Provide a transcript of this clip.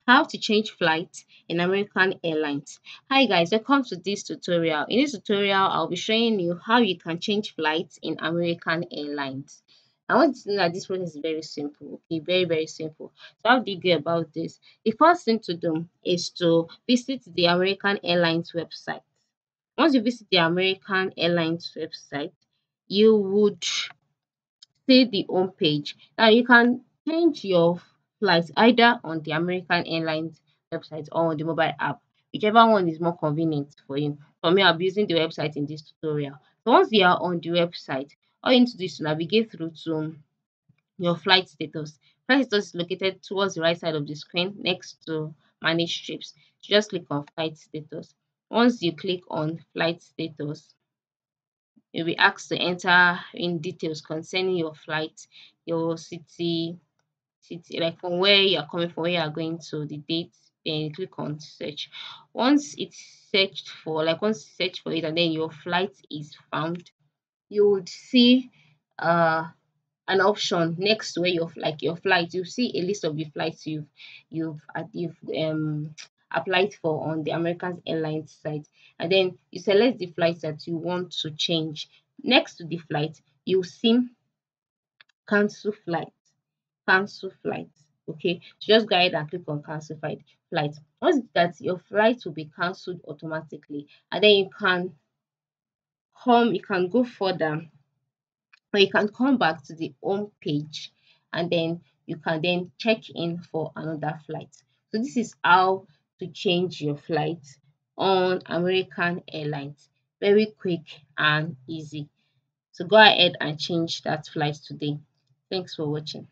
How to change flights in American Airlines. Hi guys, welcome to this tutorial. In this tutorial, I'll be showing you how you can change flights in American Airlines. I want you to know that this process is very simple, okay, very simple. So how do you go about this? The first thing to do is to visit the American Airlines website. Once you visit the American Airlines website, you would see the home page. Now you can change your flights either on the American Airlines website or on the mobile app, whichever one is more convenient for you. For me, I'll be using the website in this tutorial. So once you are on the website, all you need to do is to navigate through to your flight status. Flight status is located towards the right side of the screen next to manage trips. Just click on flight status. Once you click on flight status, you'll be asked to enter in details concerning your flight, your city, like from where you are coming from, where you are going to, the date, then you click on search. Once it's searched for, like once you search for it and then your flight is found, you would see uh an option next to where your flight. You see a list of the flights you've applied for on the American Airlines site, and then you select the flights that you want to change. Next to the flight, you see cancel flight, cancel flight. Okay, so just go ahead and click on cancel flight. Once that, your flight will be cancelled automatically, and then you can go further, or you can come back to the home page, and then you can then check in for another flight. So this is how to change your flight on American Airlines. Very quick and easy. So go ahead and change that flight today. Thanks for watching.